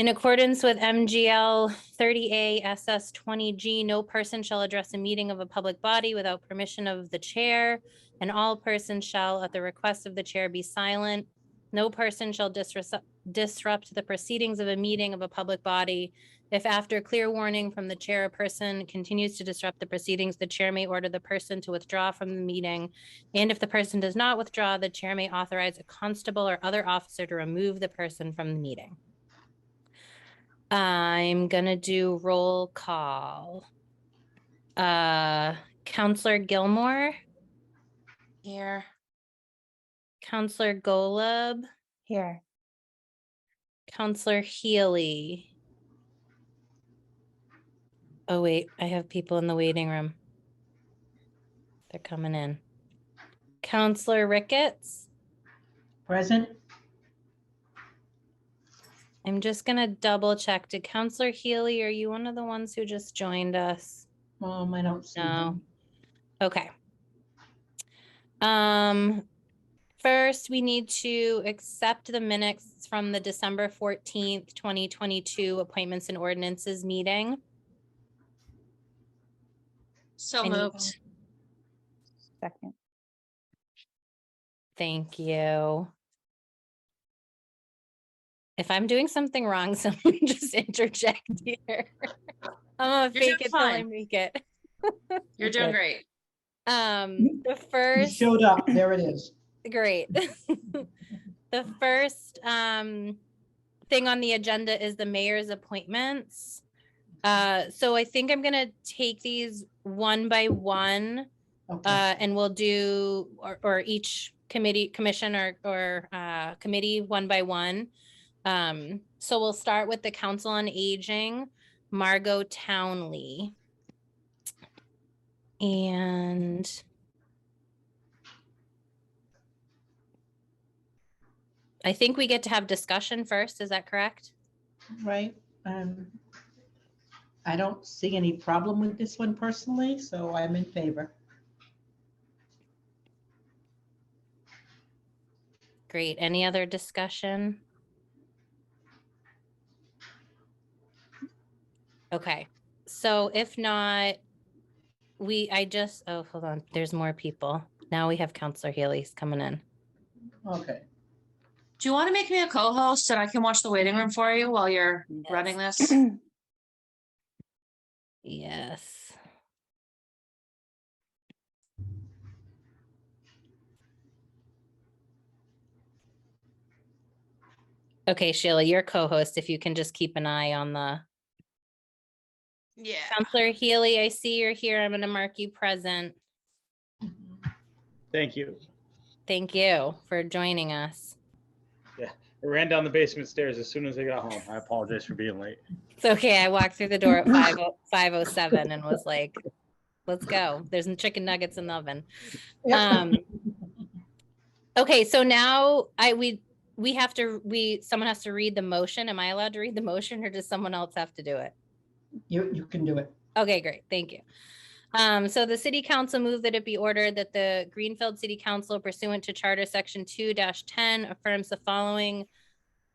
In accordance with MGL 30A SS 20G, no person shall address a meeting of a public body without permission of the chair, and all persons shall, at the request of the chair, be silent. No person shall disrupt the proceedings of a meeting of a public body. If after clear warning from the chair, a person continues to disrupt the proceedings, the chair may order the person to withdraw from the meeting. And if the person does not withdraw, the chair may authorize a constable or other officer to remove the person from the meeting. I'm gonna do roll call. Counselor Gilmore. Here. Counselor Golub. Here. Counselor Healy. Oh wait, I have people in the waiting room. They're coming in. Counselor Ricketts. Present. I'm just gonna double check. Did Counselor Healy, are you one of the ones who just joined us? I don't see No. them. Okay. First, we need to accept the minutes from the December 14th, 2022 Appointments and Ordinances meeting. So Any- moved. Second. Thank you. If I'm doing something wrong, someone just interject here. I'm gonna You're doing fake it till I fine. make it. You're doing Okay. great. The You first, showed up. There it is. great. The first thing on the agenda is the mayor's appointments. So I think I'm gonna take these one by one, Okay. and we'll do, or each commission or committee one by one. So we'll start with the Council on Aging, Margot Townley. And I think we get to have discussion first. Is that correct? Right. I don't see any problem with this one personally, so I'm in favor. Great. Any other discussion? Okay. So if not, oh, hold on. There's more people. Now we have Counselor Healy's coming in. Okay. Do you want to make me a co-host and I can watch the waiting room for you while you're Yes. running this? Yes. Okay, Sheila, you're co-host. If you can just keep an eye on the. Yeah. Counselor Healy, I see you're here. I'm going to mark you present. Thank you. Thank you for joining us. I ran down the basement stairs as soon as I got home. I apologize for being late. It's okay. I walked through the door at 5:07 and was like, let's go. There's some chicken nuggets in the oven. Okay, so now someone has to read the motion. Am I allowed to read the motion or does someone else have to do it? You can do it. Okay, great. Thank you. So the city council moved that it be ordered that the Greenfield City Council pursuant to Charter Section 2-10 affirms the following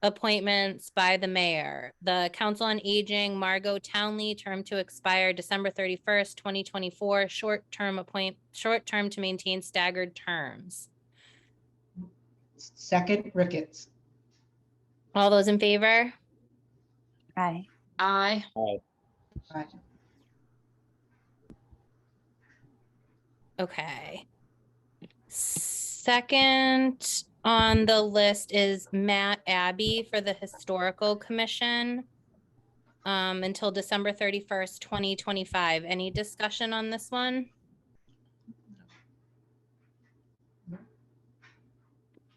appointments by the mayor. The Council on Aging, Margot Townley, term to expire December 31st, 2024, short term to maintain staggered terms. Second, Ricketts. All those in favor? Aye. Aye. Aye. Okay. Second on the list is Matt Abbey for the Historical Commission until December 31st, 2025. Any discussion on this one?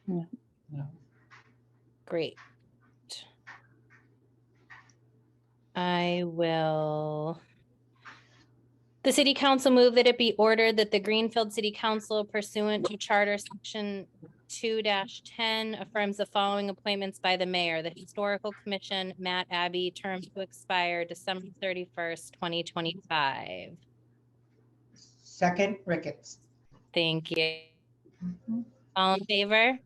No. No. Great. I will. The city council move that it be ordered that the Greenfield City Council pursuant to Charter Section 2-10 affirms the following appointments by the mayor. The Historical Commission, Matt Abbey, term to expire December 31st, 2025. Second, Ricketts. Thank you. All in favor?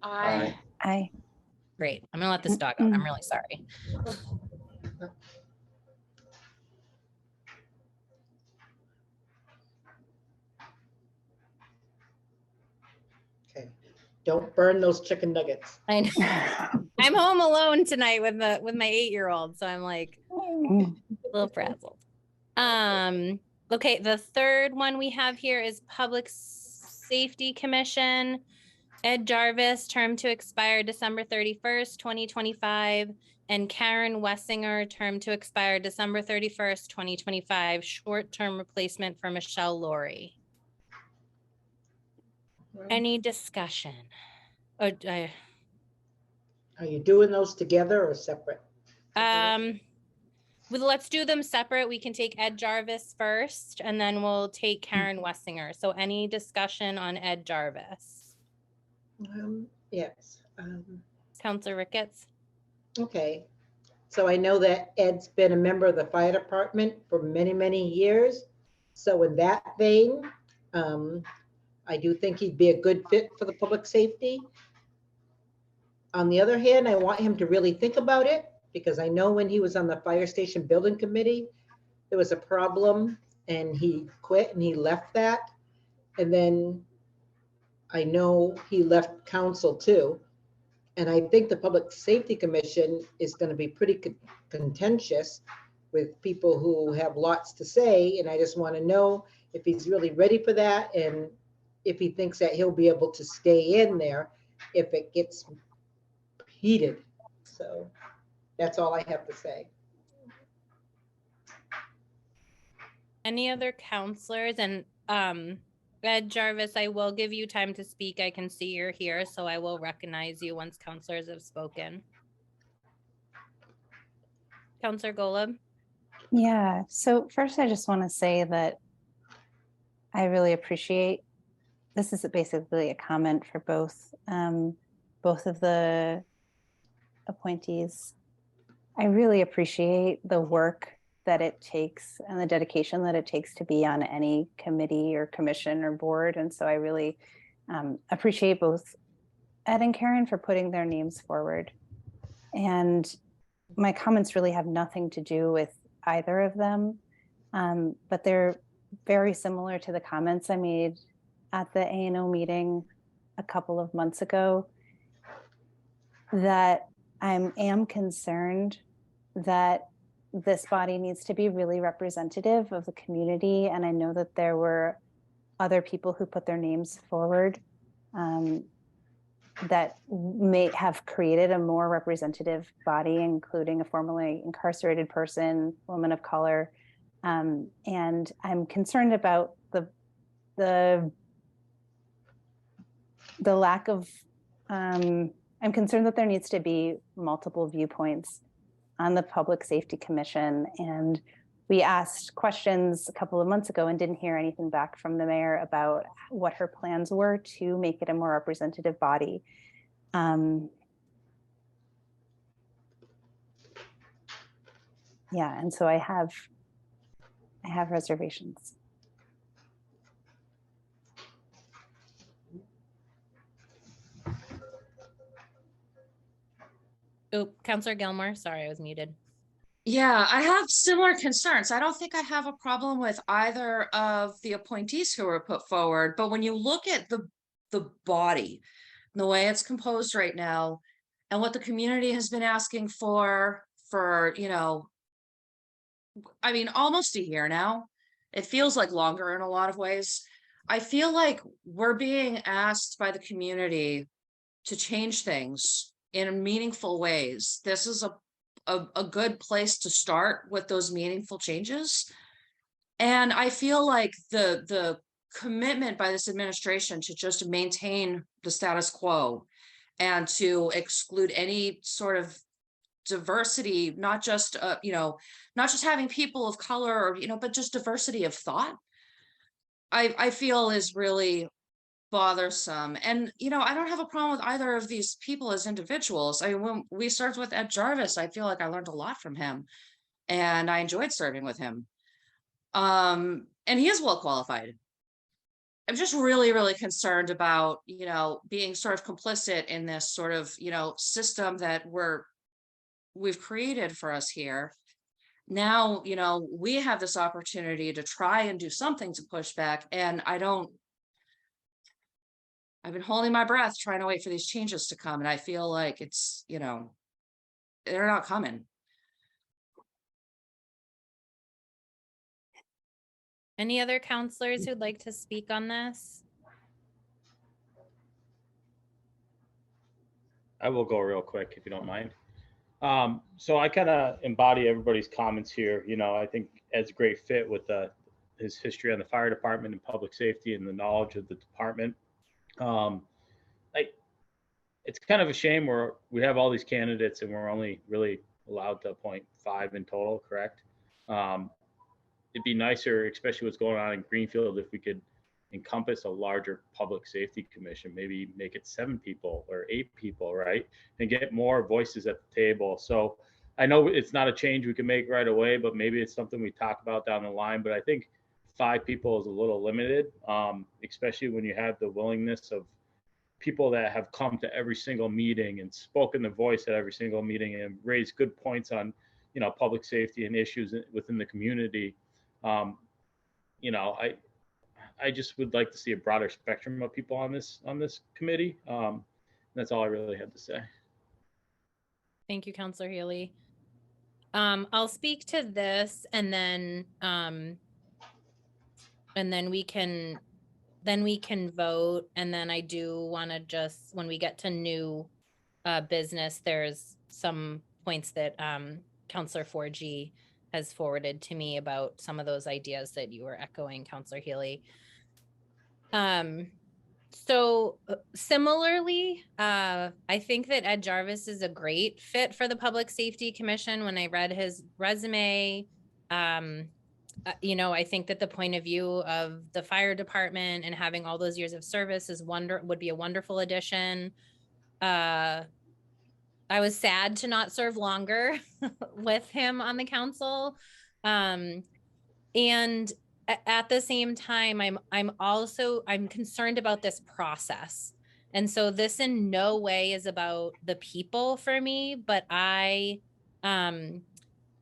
Aye. Aye. Great. I'm gonna let this dog out. I'm really sorry. Okay. Don't burn those chicken nuggets. I know. I'm home alone tonight with my 8-year-old, so I'm like a little frazzled. Okay, the third one we have here is Public Safety Commission. Ed Jarvis, term to expire December 31st, 2025, and Karen Wessinger, term to expire December 31st, 2025, short-term replacement for Michelle Laurie. Any discussion? Are you doing those together or separate? Let's do them separate. We can take Ed Jarvis first, and then we'll take Karen Wessinger. So any discussion on Ed Jarvis? Yes. Counselor Ricketts? Okay. So I know that Ed's been a member of the fire department for many, many years. So in that vein, I do think he'd be a good fit for the public safety. On the other hand, I want him to really think about it, because I know when he was on the fire station building committee, there was a problem and he quit and he left that. And then I know he left council too. And I think the Public Safety Commission is going to be pretty contentious with people who have lots to say. And I just want to know if he's really ready for that, and if he thinks that he'll be able to stay in there if it gets heated. So that's all I have to say. Any other counselors? And Ed Jarvis, I will give you time to speak. I can see you're here, so I will recognize you once counselors have spoken. Counselor Golub? Yeah, so first I just want to say that I really appreciate, this is basically a comment for both of the appointees. I really appreciate the work that it takes and the dedication that it takes to be on any committee or commission or board. And so I really appreciate both Ed and Karen for putting their names forward. And my comments really have nothing to do with either of them, but they're very similar to the comments I made at the A&O meeting a couple of months ago, that I am concerned that this body needs to be really representative of the community. And I know that there were other people who put their names forward that may have created a more representative body, including a formerly incarcerated person, woman of color. And I'm concerned about the lack of, I'm concerned that there needs to be multiple viewpoints on the Public Safety Commission. And we asked questions a couple of months ago and didn't hear anything back from the mayor about what her plans were to make it a more representative body. Yeah, and so I have reservations. Oh, Counselor Gilmore, sorry, I was muted. Yeah, I have similar concerns. I don't think I have a problem with either of the appointees who were put forward, but when you look at the body, the way it's composed right now, and what the community has been asking for, you know, I mean, almost a year now. It feels like longer in a lot of ways. I feel like we're being asked by the community to change things in meaningful ways. This is a good place to start with those meaningful changes. And I feel like the commitment by this administration to just maintain the status quo and to exclude any sort of diversity, not just not just having people of color, or but just diversity of thought, I feel is really bothersome. And I don't have a problem with either of these people as individuals. I mean, when we served with Ed Jarvis, I feel like I learned a lot from him and I enjoyed serving with him. And he is well qualified. I'm just really, really concerned about, being sort of complicit in this sort of, system that we've created for us here. Now, we have this opportunity to try and do something to push back, and I've been holding my breath, trying to wait for these changes to come, and I feel like it's, they're not coming. Any other counselors who'd like to speak on this? I will go real quick if you don't mind. So I kind of embody everybody's comments here. I think Ed's a great fit with his history on the fire department and public safety and the knowledge of the department. It's kind of a shame we have all these candidates and we're only really allowed to appoint 5 in total, correct? It'd be nicer, especially what's going on in Greenfield, if we could encompass a larger public safety commission, maybe make it 7 people or 8 people, right? And get more voices at the table. So I know it's not a change we can make right away, but maybe it's something we talk about down the line. But I think 5 people is a little limited, especially when you have the willingness of people that have come to every single meeting and spoken their voice at every single meeting and raised good points on, public safety and issues within the community. I just would like to see a broader spectrum of people on this committee. That's all I really had to say. Thank you, Counselor Healy. I'll speak to this and then we can vote. And then I do want to just, when we get to new business, there's some points that Counselor 4G has forwarded to me about some of those ideas that you were echoing, Counselor Healy. So similarly, I think that Ed Jarvis is a great fit for the Public Safety Commission. When I read his resume, I think that the point of view of the fire department and having all those years of service would be a wonderful addition. I was sad to not serve longer with him on the council. And at the same time, I'm concerned about this process. And so this in no way is about the people for me, but I am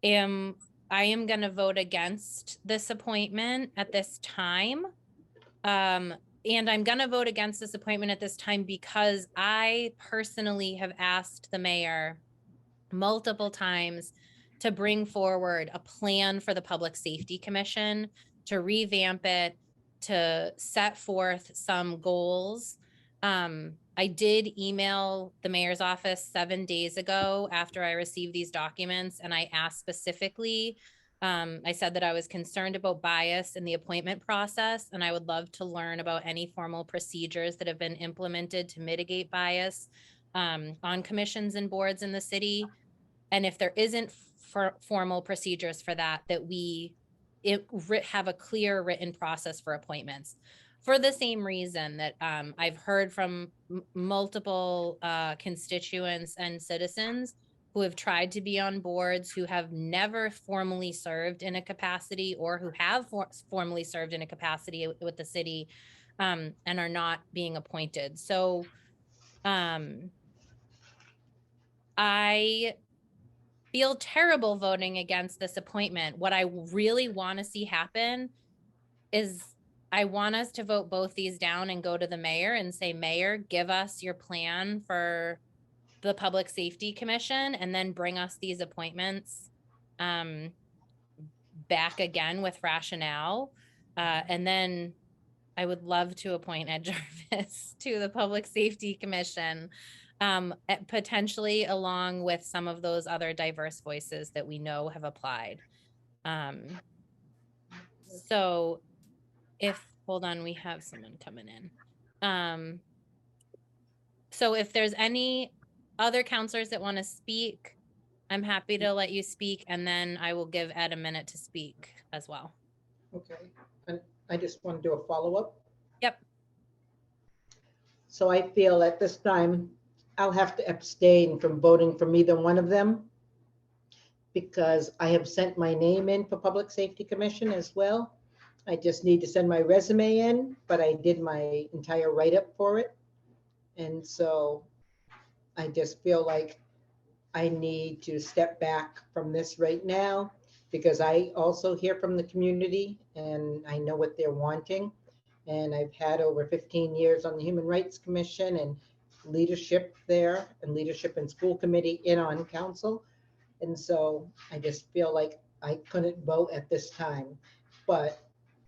going to vote against this appointment at this time. And I'm going to vote against this appointment at this time because I personally have asked the mayor multiple times to bring forward a plan for the Public Safety Commission, to revamp it, to set forth some goals. I did email the mayor's office 7 days ago after I received these documents, and I asked specifically, I said that I was concerned about bias in the appointment process, and I would love to learn about any formal procedures that have been implemented to mitigate bias on commissions and boards in the city. And if there isn't formal procedures for that, that we have a clear written process for appointments. For the same reason that I've heard from multiple constituents and citizens who have tried to be on boards, who have never formally served in a capacity, or who have formally served in a capacity with the city and are not being appointed. So I feel terrible voting against this appointment. What I really want to see happen is I want us to vote both these down and go to the mayor and say, Mayor, give us your plan for the Public Safety Commission, and then bring us these appointments back again with rationale. And then I would love to appoint Ed Jarvis to the Public Safety Commission, potentially along with some of those other diverse voices that we know have applied. So hold on, we have someone coming in. So if there's any other counselors that want to speak, I'm happy to let you speak, and then I will give Ed a minute to speak as well. Okay, and I just want to do a follow-up. Yep. So I feel at this time, I'll have to abstain from voting from either one of them, because I have sent my name in for Public Safety Commission as well. I just need to send my resume in, but I did my entire write-up for it. And so I just feel like I need to step back from this right now because I also hear from the community and I know what they're wanting. And I've had over 15 years on the Human Rights Commission and leadership there and leadership in school committee and on council. And so I just feel like I couldn't vote at this time, but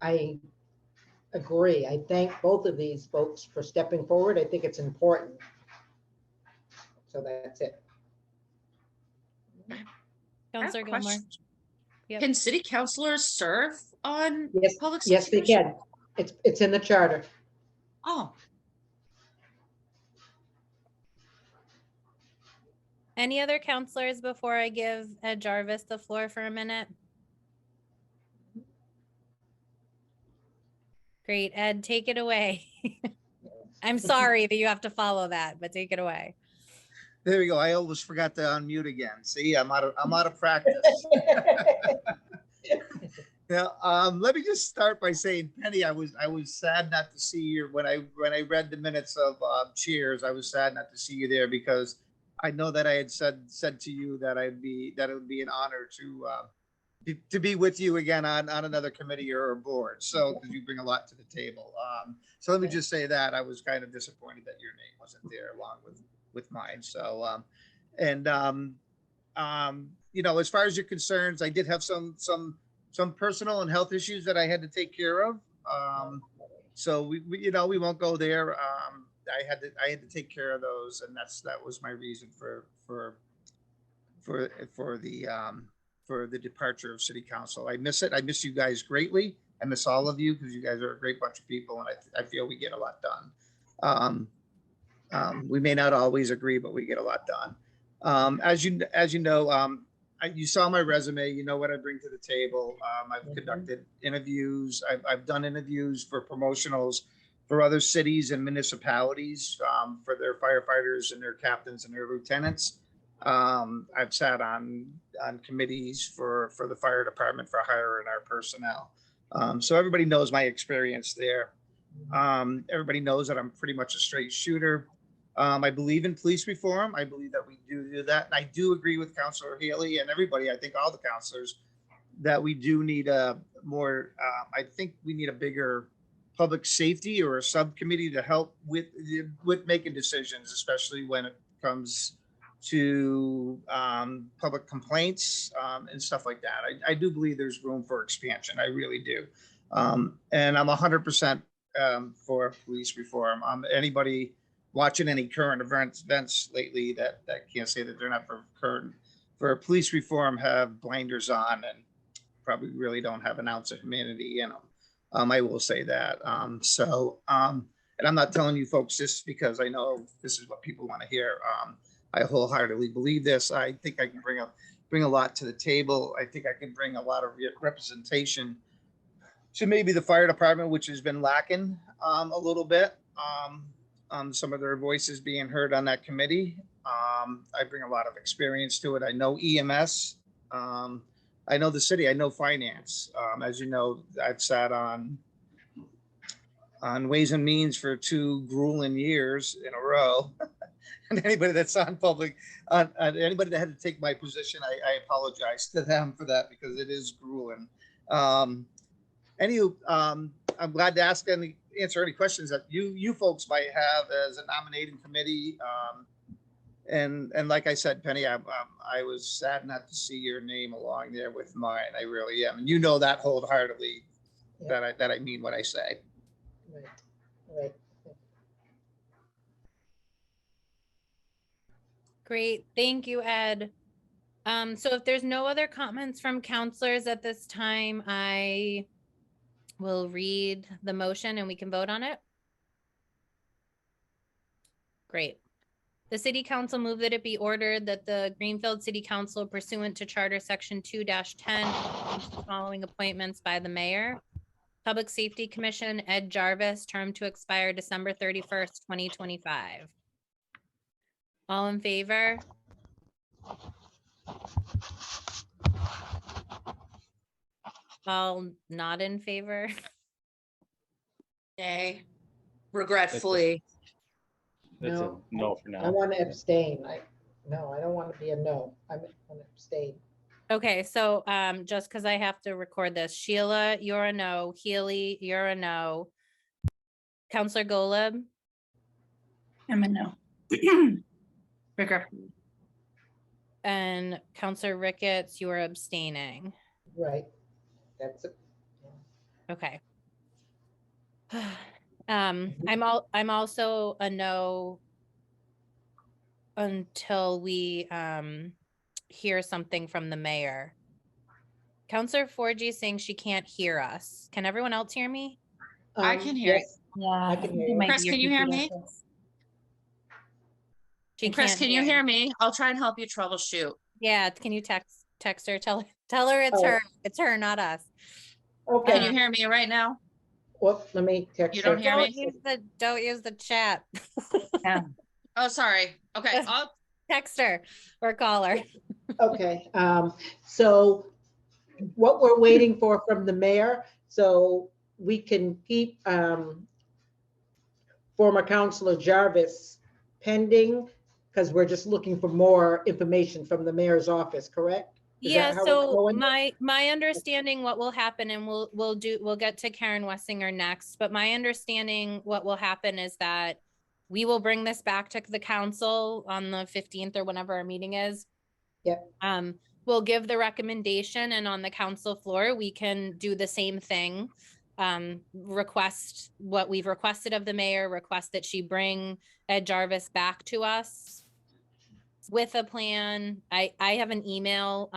I agree. I thank both of these folks for stepping forward. I think it's important. So that's it. I have Counselor Gilmore. questions. Yep. Can city councilors serve on Yes, public? yes, they safety? can. It's in the charter. Oh, Any other counselors before I give Ed Jarvis the floor for a minute? Great, Ed, take it away. I'm sorry that you have to follow that, but take it away. There we go. I almost forgot to unmute again. See, I'm out of practice. Yeah. Let me just start by saying, Penny, I was sad not to see you when I read the minutes of Cheers. I was sad not to see you there because I know that I had said to you that it would be an honor to be with you again on another committee or a board. So because you bring a lot to the table. So let me just say that I was kind of disappointed that your name wasn't there along with mine. So you know, as far as your concerns, I did have some personal and health issues that I had to take care of. So we you know, we won't go there. I had to take care of those, and that was my reason for the departure of city council. I miss it. I miss you guys greatly. I miss all of you because you guys are a great bunch of people, and I feel we get a lot done. We may not always agree, but we get a lot done. As you know, you saw my resume. You know what I bring to the table. I've conducted interviews. I've done interviews for promotionals for other cities and municipalities for their firefighters and their captains and their lieutenants. I've sat on committees for the fire department for hiring our personnel. So everybody knows my experience there. Everybody knows that I'm pretty much a straight shooter. I believe in police reform. I believe that we do that. And I do agree with Councilor Haley and everybody, I think all the councilors, that we do need a more, I think we need a bigger public safety or a subcommittee to help with making decisions, especially when it comes to public complaints and stuff like that. I do believe there's room for expansion. I really do. And I'm 100% for police reform. Anybody watching any current events lately that can't say that they're not for police reform have blinders on and probably really don't have an ounce of humanity in them. I will say that. And I'm not telling you folks this because I know this is what people want to hear. I wholeheartedly believe this. I think I can bring a lot to the table. I think I can bring a lot of representation to maybe the fire department, which has been lacking a little bit. Some of their voices being heard on that committee. I bring a lot of experience to it. I know EMS. I know the city. I know finance. As you know, I've sat on Ways and Means for 2 grueling years in a row. And anybody that's on public, anybody that had to take my position, I apologize to them for that because it is grueling. I'm glad to answer any questions that you folks might have as a nominating committee. And like I said, Penny, I was sad not to see your name along there with mine. I really am, and you know that wholeheartedly. Yeah. that I mean what I say. Right. Right. Great, thank you, Ed. So if there's no other comments from counselors at this time, I will read the motion and we can vote on it. Great. The City Council move that it be ordered that the Greenfield City Council pursuant to Charter Section 2-10 the following appointments by the mayor. Public Safety Commission, Ed Jarvis, term to expire December 31st, 2025. All in favor? I'll not in favor. Nay, regretfully. That's a No, no for I now. want to abstain. No, I don't want to be a no. I want to abstain. Okay, so just because I have to record this, Sheila, you're a no. Healy, you're a no. Counselor Golub, I'm a no. Rigor. and Counselor Ricketts, you are abstaining. Right. That's it. Okay. I'm also a no until we hear something from the mayor. Counselor 4G is saying she can't hear us. Can everyone else hear me? I can hear Yes, Yeah. I can hear you. Chris, can you hear me? She Chris, can't can you hear me? I'll try and help you troubleshoot. Yeah, can you text her? Tell her it's Oh. her. It's her, not us. Can Okay, you hear me right now? well, let me text You her. don't hear me? Don't use the chat. Yeah. Oh, sorry. Okay, I'll Text her or call her. Okay, so what we're waiting for from the mayor, so we can keep former Councilor Jarvis pending, because we're just looking for more information from the mayor's office, correct? Is that Yeah, how it's so going? my understanding what will happen, and we'll get to Karen Wessinger next, but my understanding what will happen is that we will bring this back to the council on the 15th or whenever our meeting is. Yep. We'll give the recommendation, and on the council floor, we can do the same thing. Request what we've requested of the mayor, request that she bring Ed Jarvis back to us with a plan. I have an email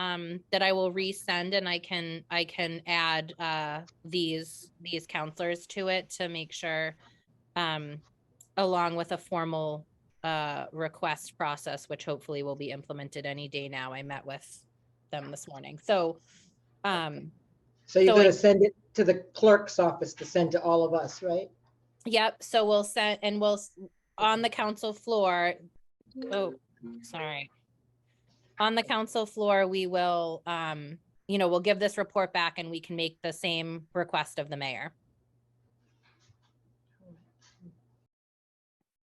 that I will resend, and I can add these counselors to it to make sure along with a formal request process, which hopefully will be implemented any day now. I met with them this morning. So So you're so gonna send it to the clerk's office to send to all of us, right? yep, so we'll send, and on the council floor, oh, sorry. On the council floor, we will, we'll give this report back and we can make the same request of the mayor.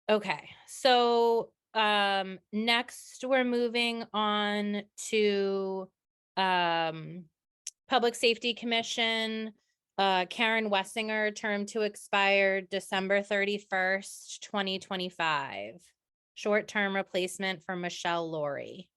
Okay, so next we're moving on to Public Safety Commission, Karen Wessinger, term to expire December 31st, 2025. Short-term replacement for Michelle Laurie.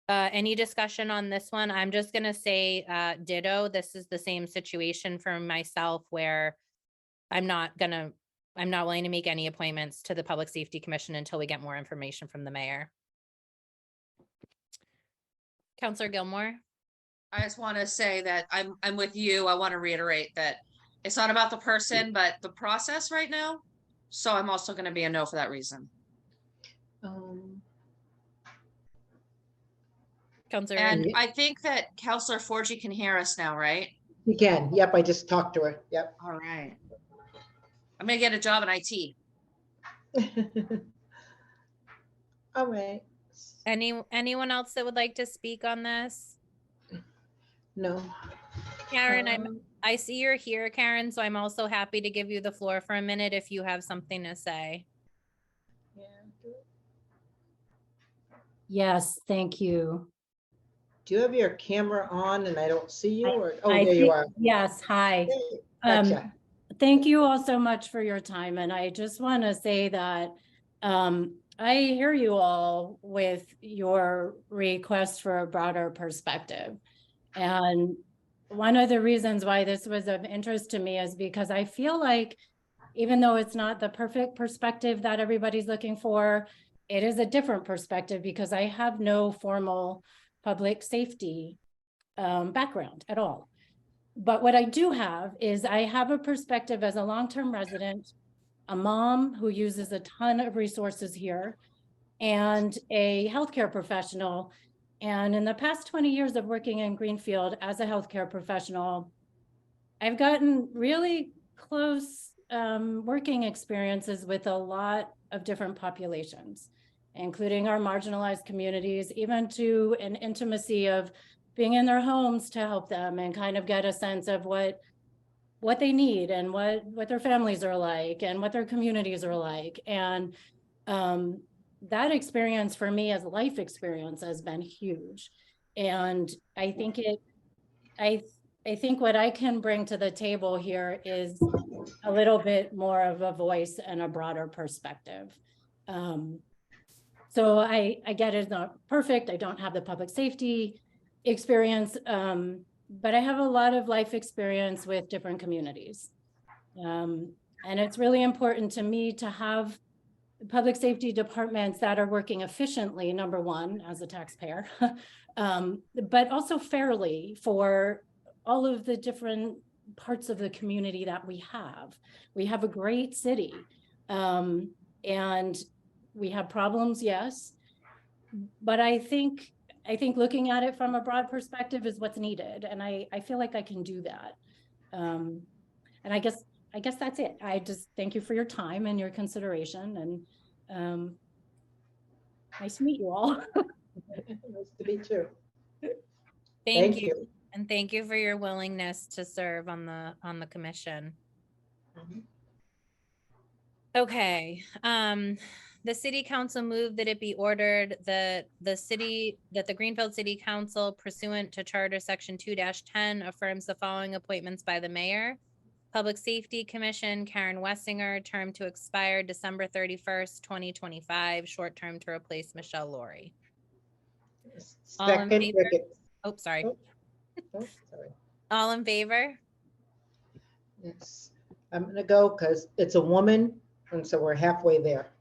Any discussion on this one? I'm just gonna say ditto. This is the same situation for myself where I'm not willing to make any appointments to the Public Safety Commission until we get more information from the mayor. Counselor Gilmore? I just want to say that I'm with you. I want to reiterate that it's not about the person, but the process right now. So I'm also going to be a no for that reason. Counselor? And Yeah. I think that Counselor Forgy can hear us now, right? You can, yep, I just talked to her, yep. All right. I'm going to get a job in IT. All right. Anyone else that would like to speak on this? No. Karen, I see you're here, Karen, so I'm also happy to give you the floor for a minute if you have something to say. Yes, thank you. Do you have your camera on and I don't see you, or, oh, I there you think- are. Yes, hi. Hey, Gotcha. Thank you all so much for your time. And I just want to say that I hear you all with your request for a broader perspective. And one of the reasons why this was of interest to me is because I feel like even though it's not the perfect perspective that everybody's looking for, it is a different perspective because I have no formal public safety background at all. But what I do have is I have a perspective as a long-term resident, a mom who uses a ton of resources here, and a healthcare professional. And in the past 20 years of working in Greenfield as a healthcare professional, I've gotten really close working experiences with a lot of different populations. including our marginalized communities, even to an intimacy of being in their homes to help them and kind of get a sense of what they need and what their families are like and what their communities are like. And that experience for me as a life experience has been huge. And I think I think what I can bring to the table here is a little bit more of a voice and a broader perspective. So I get it's not perfect. I don't have the public safety experience, but I have a lot of life experience with different communities. And it's really important to me to have public safety departments that are working efficiently, number one, as a taxpayer, but also fairly for all of the different parts of the community that we have. We have a great city, and we have problems, yes, but I think looking at it from a broad perspective is what's needed, and I feel like I can do that. And I guess that's it. I just thank you for your time and your consideration, and nice to meet you all. Nice to meet you. Thank you. And thank you for your willingness to serve on the commission. Mhm. Okay, the city council moved that it be ordered that the Greenfield City Council pursuant to Charter Section 2-10 affirms the following appointments by the mayor. Public Safety Commission, Karen Wessinger, term to expire December 31st, 2025, short term to replace Michelle Laurie. All in Second, favor? Ricketts. Oh, sorry. Oh, sorry. All in favor? Yes, I'm gonna go because it's a woman, and so we're halfway there.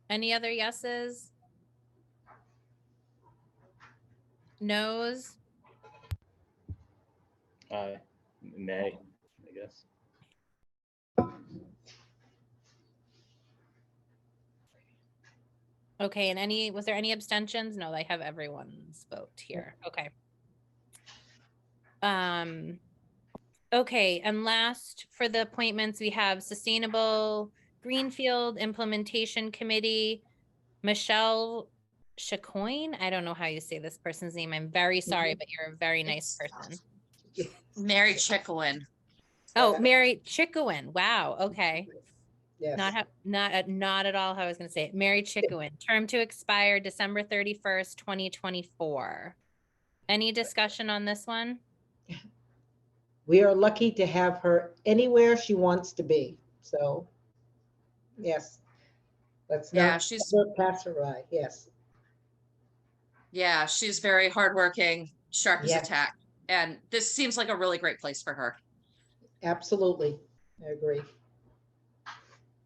Any other yeses? Noes? Nay, I guess. Okay, and was there any abstentions? No, I have everyone's vote here. Okay. Okay, and last for the appointments, we have Sustainable Greenfield Implementation Committee, Michelle Chacoin. I don't know how you say this person's name. I'm very sorry, but you're a very nice person. Mary Chickowin. Oh, Mary Chickowin. Wow. Okay. Yes. Not at all how I was going to say it. Mary Chickowin, term to expire December 31st, 2024. Any discussion on this one? We are lucky to have her anywhere she wants to be. So, yes. Let's Yeah, not she's ever pass her by. Yes. Yeah, she's very hardworking, sharp as a Yes. tack. And this seems like a really great place for her. Absolutely. I agree.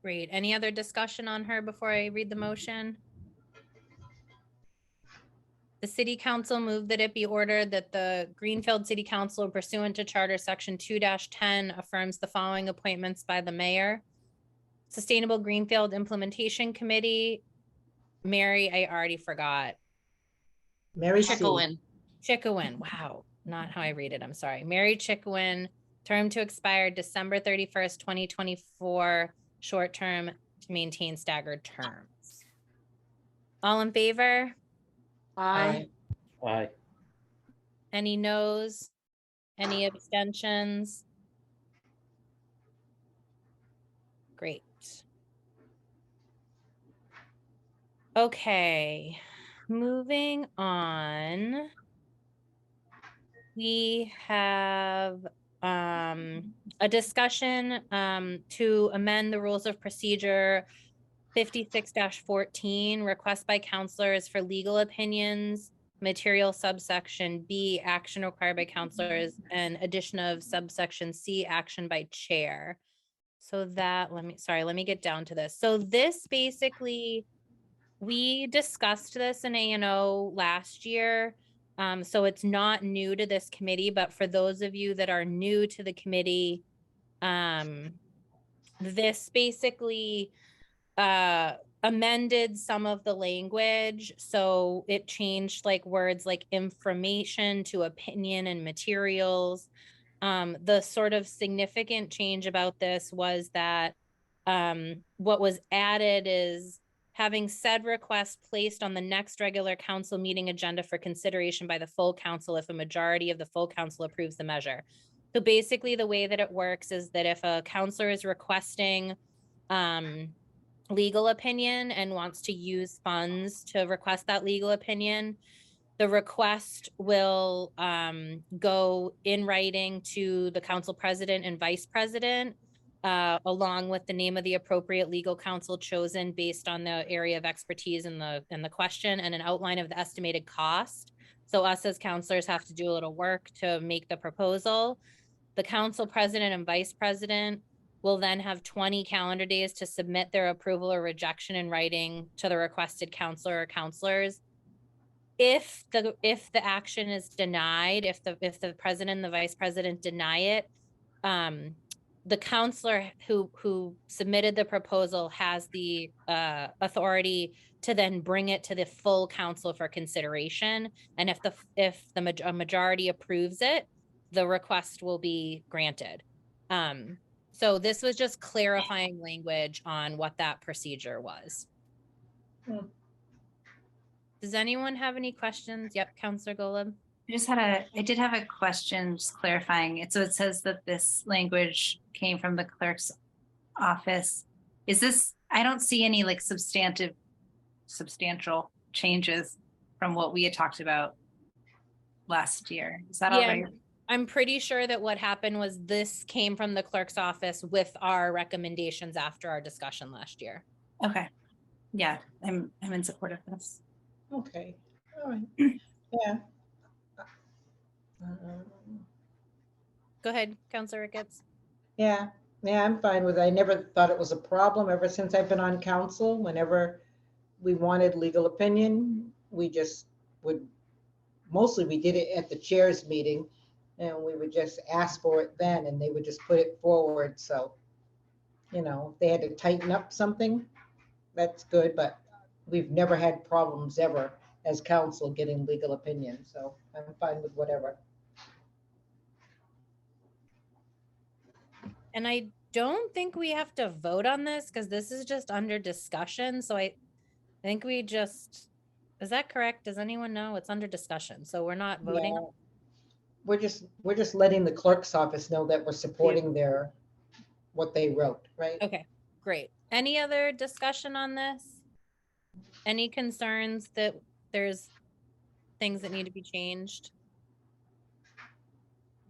Great. Any other discussion on her before I read the motion? The city council moved that it be ordered that the Greenfield City Council pursuant to Charter Section 2-10 affirms the following appointments by the mayor. Sustainable Greenfield Implementation Committee, Mary, I already forgot. Mary C. Chickowin. Chickowin, wow, not how I read it, I'm sorry. Mary Chickowin, term to expire December 31st, 2024, short term to maintain staggered terms. All in favor? Aye. Aye. Any noes? Any abstentions? Great. Okay, moving on. We have a discussion to amend the rules of procedure 56-14, request by counselors for legal opinions, material subsection B, action required by counselors, and addition of subsection C, action by chair. So that, let me get down to this. So this basically, we discussed this in A&O last year. So it's not new to this committee, but for those of you that are new to the committee, this basically amended some of the language. So it changed like words like information to opinion and materials. The sort of significant change about this was that What was added is having said request placed on the next regular council meeting agenda for consideration by the full council if a majority of the full council approves the measure. So basically the way that it works is that if a counselor is requesting legal opinion and wants to use funds to request that legal opinion, the request will go in writing to the council president and vice president, along with the name of the appropriate legal counsel chosen based on the area of expertise in the question, and an outline of the estimated cost. So us as counselors have to do a little work to make the proposal. The council president and vice president will then have 20 calendar days to submit their approval or rejection in writing to the requested counselor or counselors. If the action is denied, if the president and the vice president deny it, the counselor who submitted the proposal has the authority to then bring it to the full council for consideration. And if a majority approves it, the request will be granted. So this was just clarifying language on what that procedure was. Does anyone have any questions? Yep, Counselor Golub. I did have a question, just clarifying it. So it says that this language came from the clerk's office. Is this, I don't see any like substantial changes from what we had talked about last year. Is that all right? I'm pretty sure that what happened was this came from the clerk's office with our recommendations after our discussion last year. Okay. Yeah, I'm in support of this. Okay, all right, yeah. Go ahead, Counselor Ricketts. Yeah, I'm fine with it. I never thought it was a problem ever since I've been on council. Whenever we wanted legal opinion, we just would, mostly we did it at the chair's meeting, and we would just ask for it then, and they would just put it forward. So, you know, if they had to tighten up something, that's good, but we've never had problems ever as council getting legal opinion. So I'm fine with whatever. And I don't think we have to vote on this because this is just under discussion. So I think we just, is that correct? Does anyone know? It's under discussion. So we're not voting. Yeah. We're just letting the clerk's office know that we're supporting what they wrote, right? Okay, great. Any other discussion on this? Any concerns that there's things that need to be changed?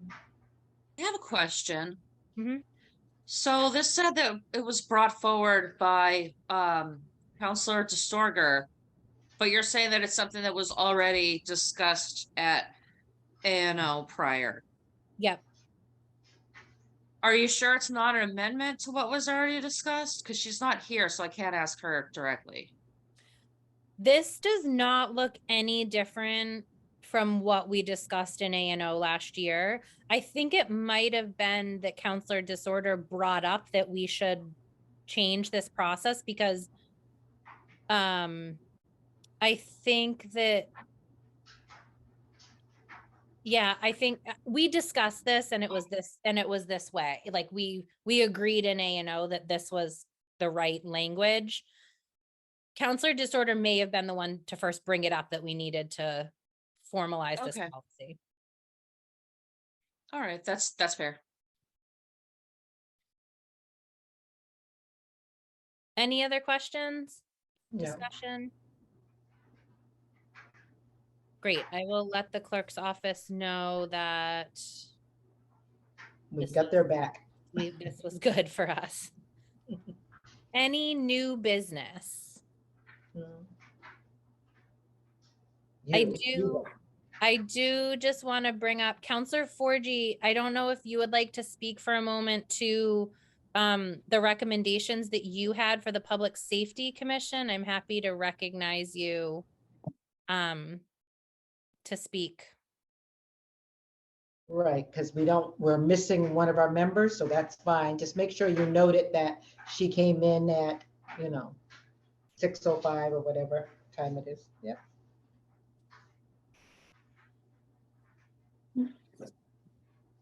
I have a question. Mhm. So this said that it was brought forward by Counselor DeStorger, but you're saying that it's something that was already discussed at ANO prior. Yep. Are you sure it's not an amendment to what was already discussed? Because she's not here, so I can't ask her directly. This does not look any different from what we discussed in ANO last year. I think it might have been that Counselor Disorder brought up that we should change this process because I think that, yeah, I think we discussed this and it was this way. Like we agreed in ANO that this was the right language. Counselor Disorder may have been the one to first bring it up that we needed to formalize this policy. All right, that's fair. Any other questions? No. Discussion? Great. I will let the clerk's office know that We've got their back. this was good for us. Any new business? I do just want to bring up Counselor Forgy. I don't know if you would like to speak for a moment to the recommendations that you had for the Public Safety Commission. I'm happy to recognize you to speak. Right, because we're missing one of our members, so that's fine. Just make sure you note it that she came in at, 6:05 or whatever time it is. Yep.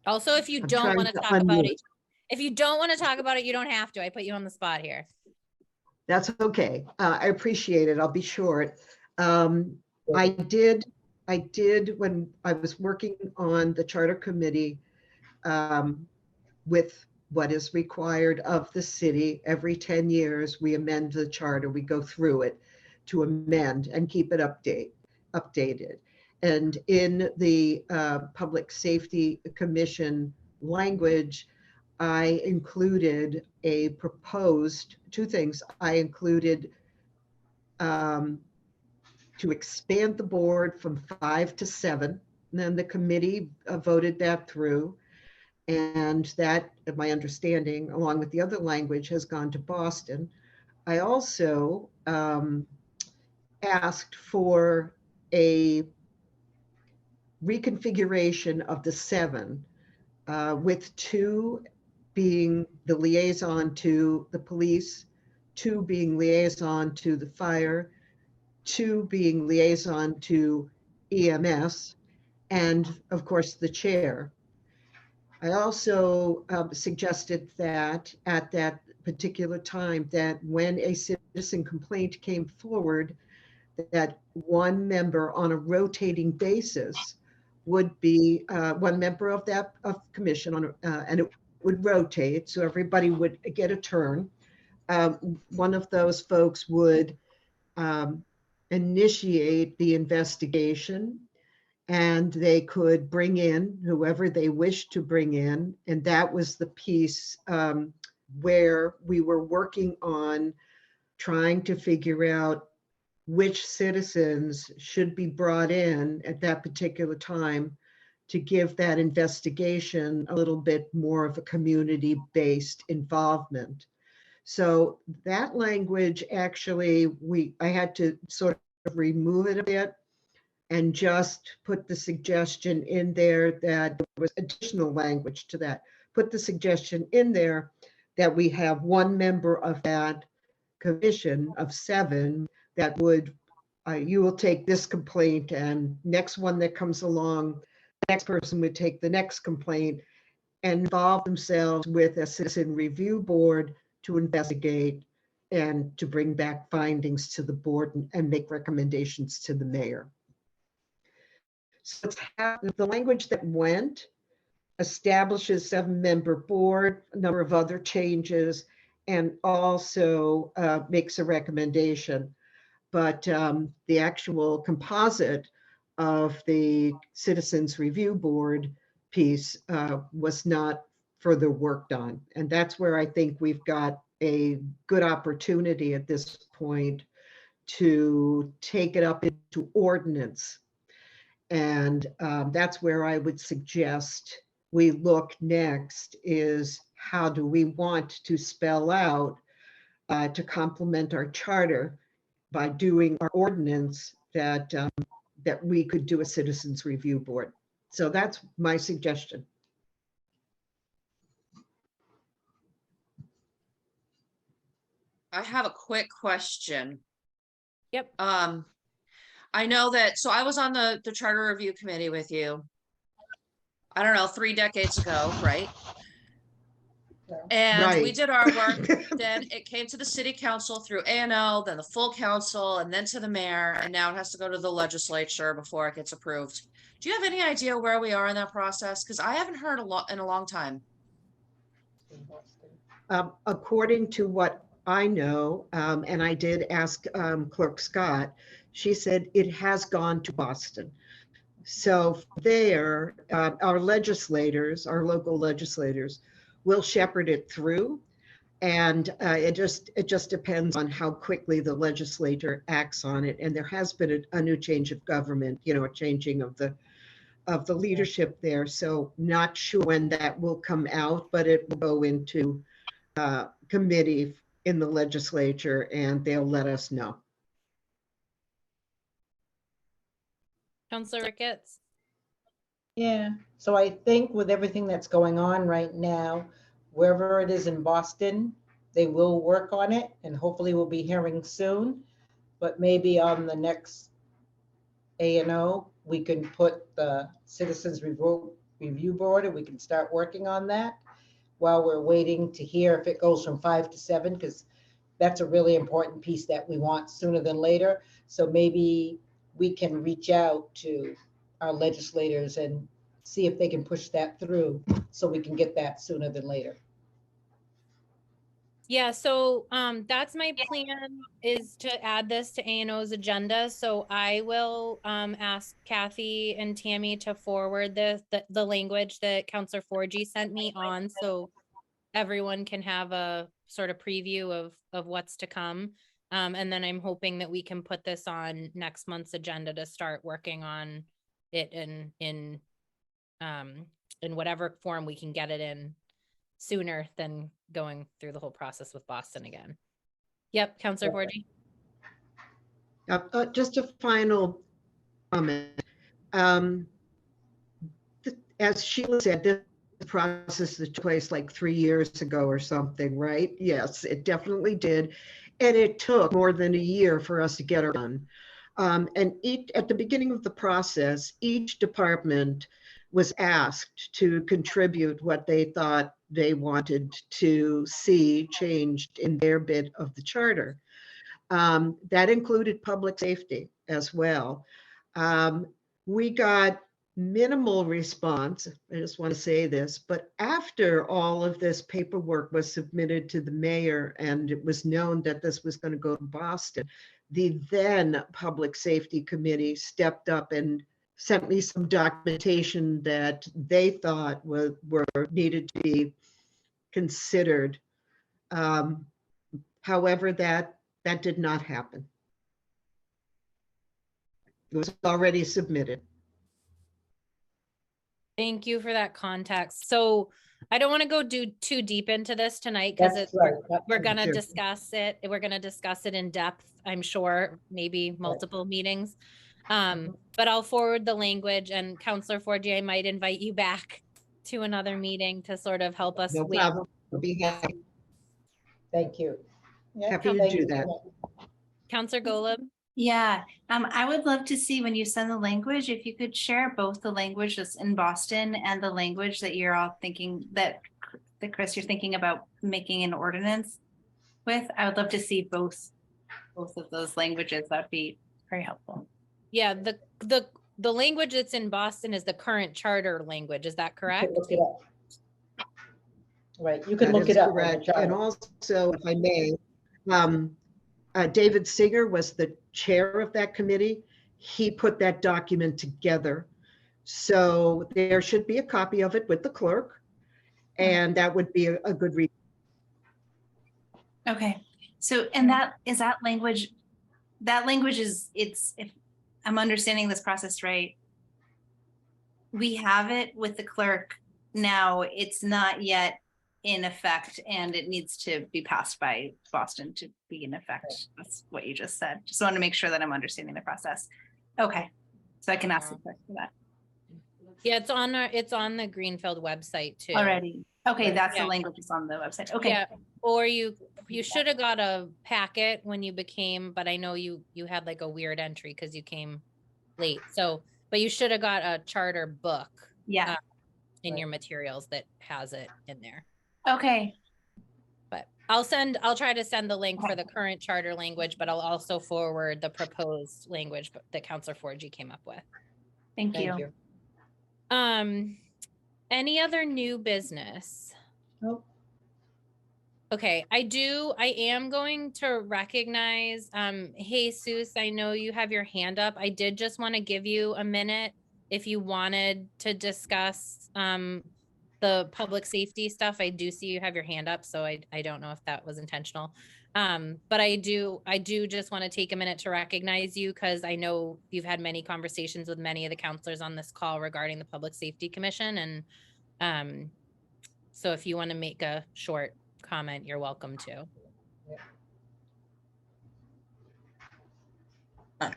Also, if you I'm don't trying want to to talk about unmute. it, If you don't want to talk about it, you don't have to. I put you on the spot here. That's okay. I appreciate it. I'll be short. I did when I was working on the charter committee with what is required of the city. Every 10 years, we amend the charter. We go through it to amend and keep it updated. And in the Public Safety Commission language, I included a proposed two things. I included to expand the board from 5 to 7. And then the committee voted that through. And that, my understanding, along with the other language, has gone to Boston. I also asked for a reconfiguration of the 7, with 2 being the liaison to the police, 2 being liaison to the fire, 2 being liaison to EMS, and of course the chair. I also suggested that at that particular time, that when a citizen complaint came forward, that one member on a rotating basis would be one member of that commission on, and it would rotate, so everybody would get a turn. One of those folks would initiate the investigation, and they could bring in whoever they wished to bring in. And that was the piece where we were working on trying to figure out which citizens should be brought in at that particular time to give that investigation a little bit more of a community-based involvement. So that language, actually, I had to sort of remove it a bit and just put the suggestion in there that there was additional language to that. Put the suggestion in there that we have one member of that commission of 7 that would, you will take this complaint, and next one that comes along, the next person would take the next complaint and involve themselves with a citizen review board to investigate and to bring back findings to the board and make recommendations to the mayor. So the language that went establishes 7-member board, a number of other changes, and also makes a recommendation. But the actual composite of the Citizens Review Board piece was not further worked on. And that's where I think we've got a good opportunity at this point to take it up into ordinance. And that's where I would suggest we look next, is how do we want to spell out to complement our charter by doing our ordinance that that we could do a citizens review board. So that's my suggestion. I have a quick question. Yep. I know that, so I was on the charter review committee with you, I don't know, 3 decades ago, right? And we Right. did our work. Then it came to the city council through A&O, then the full council, and then to the mayor, and now it has to go to the legislature before it gets approved. Do you have any idea where we are in that process? Because I haven't heard a lot in a long time. According to what I know, and I did ask Clerk Scott, she said it has gone to Boston. So there, our legislators, our local legislators, will shepherd it through, and it just depends on how quickly the legislature acts on it. And there has been a new change of government, you know, a changing of the leadership there. So not sure when that will come out, but it will go into committee in the legislature, and they'll let us know. Councilor Ricketts. Yeah, so I think with everything that's going on right now, wherever it is in Boston, they will work on it, and hopefully we'll be hearing soon. But maybe on the next A&O, we can put the Citizens Review Board, and we can start working on that. while we're waiting to hear if it goes from 5 to 7, because that's a really important piece that we want sooner than later. So maybe we can reach out to our legislators and see if they can push that through so we can get that sooner than later. Yeah, so that's my plan, is to add this to A&O's agenda. So I will ask Kathy and Tammy to forward the language that Counselor Forgy sent me on, so everyone can have a sort of preview of what's to come. And then I'm hoping that we can put this on next month's agenda to start working on it in whatever form we can get it in sooner than going through the whole process with Boston again. Yep, Counselor Forgy. Just a final comment. As Sheila said, this process that took place like 3 years ago or something, right? Yes, it definitely did. And it took more than a year for us to get it done. And at the beginning of the process, each department was asked to contribute what they thought they wanted to see changed in their bit of the charter. That included public safety as well. We got minimal response. I just want to say this, but after all of this paperwork was submitted to the mayor and it was known that this was going to go to Boston, the then Public Safety Committee stepped up and sent me some documentation that they thought were needed to be considered. However, that did not happen. It was already submitted. Thank you for that context. So I don't want to go too deep into this tonight because we're going to discuss it. We're going to discuss it in depth, I'm sure, maybe multiple meetings. But I'll forward the language, and Counselor Forgy, I might invite you back to another meeting to sort of help us. No problem. I'll be happy. Thank you. Happy to do that. Counselor Golub? Yeah, I would love to see when you send the language, if you could share both the language that's in Boston and the language that you're all thinking that Chris, you're thinking about making an ordinance with. I would love to see both of those languages. That'd be very helpful. Yeah, the language that's in Boston is the current charter language. Is that correct? Look it up. Right, you can look it up. Correct. And also, if I may, David Singer was the chair of that committee. He put that document together. So there should be a copy of it with the clerk, and that would be a good read. Okay. So, and that language is, if I'm understanding this process right, we have it with the clerk now. It's not yet in effect, and it needs to be passed by Boston to be in effect. That's what you just said. Just want to make sure that I'm understanding the process. Okay, so I can ask the clerk for that. Yeah, it's on the Greenfield website too. Already. Okay, that's the language that's on the website. Okay. Yeah, or you should have got a packet when you became, but I know you had like a weird entry because you came late. So, but you should have got a charter book. Yeah. In your materials that has it in there. Okay. But I'll try to send the link for the current charter language, but I'll also forward the proposed language that Counselor Forgy came up with. Thank you. Any other new business? Nope. Okay, I am going to recognize, Jesus, I know you have your hand up. I did just want to give you a minute if you wanted to discuss the public safety stuff. I do see you have your hand up, so I don't know if that was intentional. But I do just want to take a minute to recognize you because I know you've had many conversations with many of the counselors on this call regarding the Public Safety Commission. And so if you want to make a short comment, you're welcome to.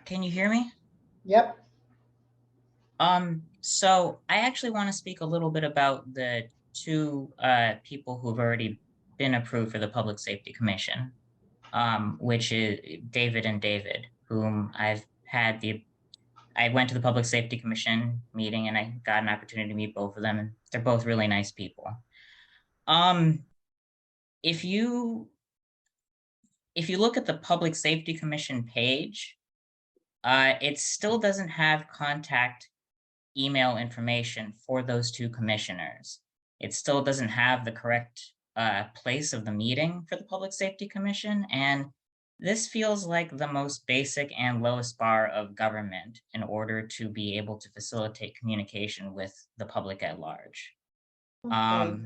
Can you hear me? Yep. So I actually want to speak a little bit about the two people who've already been approved for the Public Safety Commission, which is David and David, whom I went to the Public Safety Commission meeting and I got an opportunity to meet both of them, and they're both really nice people. If you look at the Public Safety Commission page, it still doesn't have contact email information for those two commissioners. It still doesn't have the correct place of the meeting for the Public Safety Commission. And this feels like the most basic and lowest bar of government in order to be able to facilitate communication with the public at large. Okay.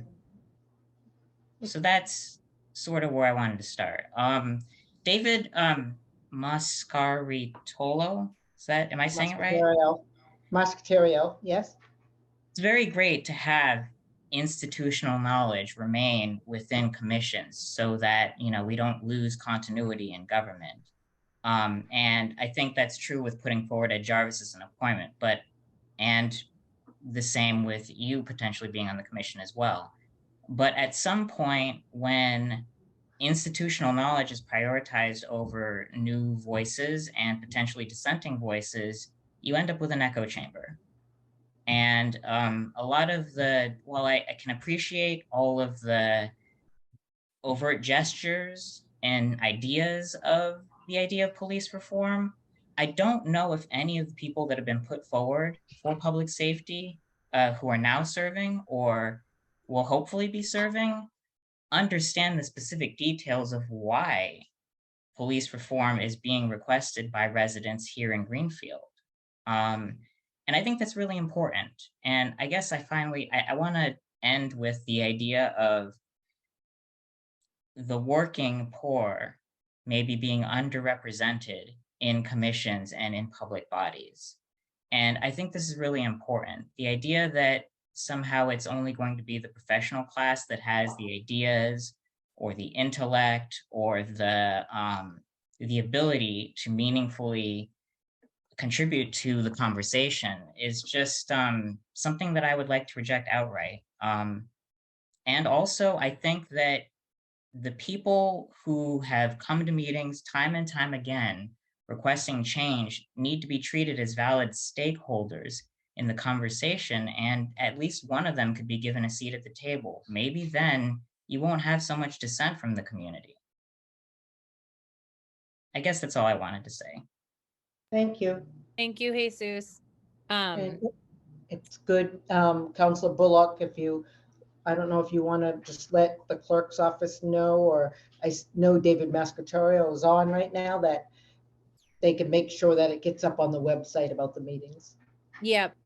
So that's sort of where I wanted to start. David Mascaritolo, am I saying it right? Muscatario, yes. It's very great to have institutional knowledge remain within commissions so that, we don't lose continuity in government. And I think that's true with putting forward Ed Jarvis as an appointment, and the same with you potentially being on the commission as well. But at some point, when institutional knowledge is prioritized over new voices and potentially dissenting voices, you end up with an echo chamber. And a lot of while I can appreciate all of the overt gestures and ideas of the idea of police reform, I don't know if any of the people that have been put forward for public safety who are now serving or will hopefully be serving understand the specific details of why police reform is being requested by residents here in Greenfield. And I think that's really important. And I guess I want to end with the idea of the working poor maybe being underrepresented in commissions and in public bodies. And I think this is really important. The idea that somehow it's only going to be the professional class that has the ideas or the intellect or the ability to meaningfully contribute to the conversation is just something that I would like to reject outright. And also, I think that the people who have come to meetings time and time again requesting change need to be treated as valid stakeholders in the conversation, and at least one of them could be given a seat at the table. Maybe then you won't have so much dissent from the community. I guess that's all I wanted to say. Thank you. Thank you, Jesus. And it's good, Councilor Bullock, I don't know if you want to just let the clerk's office know, or I know David Mascatario is on right now, that they can make sure that it gets up on the website about the meetings. Yep.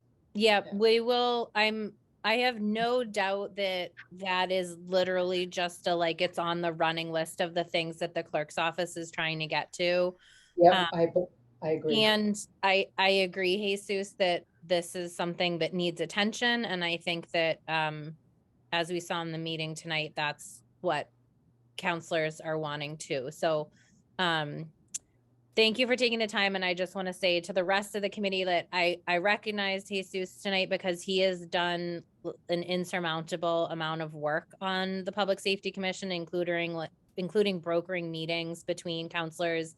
We will. I have no doubt that is literally just it's on the running list of the things that the clerk's office is trying to get to. Yep, I agree. And I agree, Jesus, that this is something that needs attention. And I think that as we saw in the meeting tonight, that's what counselors are wanting too. So thank you for taking the time. And I just want to say to the rest of the committee that I recognized Jesus tonight because he has done an insurmountable amount of work on the Public Safety Commission, including brokering meetings between counselors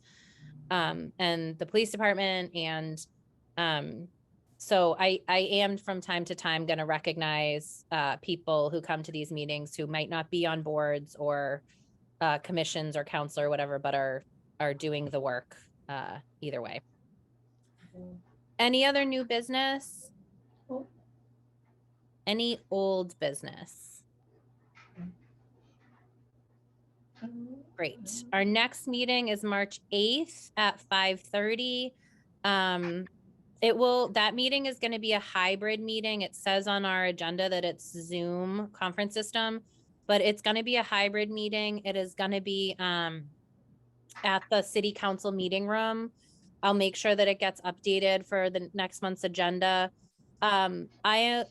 and the police department. And so I am from time to time going to recognize people who come to these meetings who might not be on boards or commissions or council or whatever, but are doing the work either way. Any other new business? Any old business? Great. Our next meeting is March 8th at 5:30. That meeting is going to be a hybrid meeting. It says on our agenda that it's Zoom conference system, but it's going to be a hybrid meeting. It is going to be at the city council meeting room. I'll make sure that it gets updated for the next month's agenda. I'm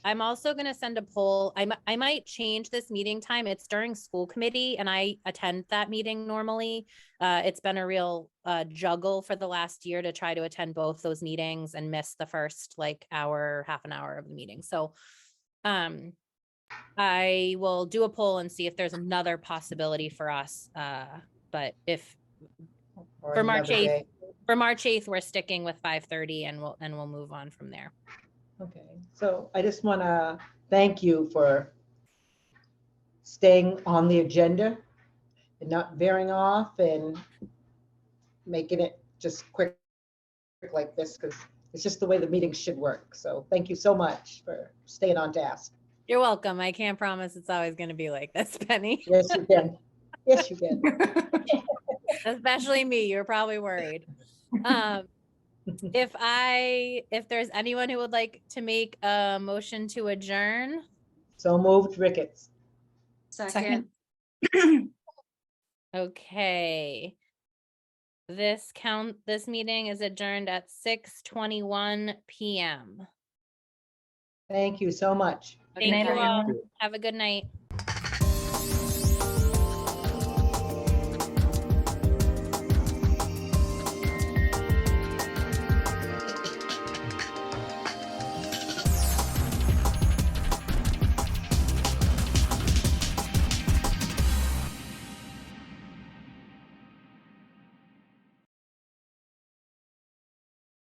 also going to send a poll. I might change this meeting time. It's during school committee and I attend that meeting normally. It's been a real juggle for the last year to try to attend both those meetings and miss the first half an hour of the meeting. So I will do a poll and see if there's another possibility for us. But for March 8th, we're sticking with 5:30 and we'll move on from there. Okay, so I just want to thank you for staying on the agenda and not veering off and making it just quick like this, because it's just the way the meetings should work. So thank you so much for staying on task. You're welcome. I can't promise it's always going to be like this, Penny. Yes, you can. Yes, you can. Especially me. You're probably worried. If there's anyone who would like to make a motion to adjourn, So moved, Ricketts. Second. okay. This meeting is adjourned at 6:21 p.m. Thank you so much. Thank night, you all. everyone. Have a good night.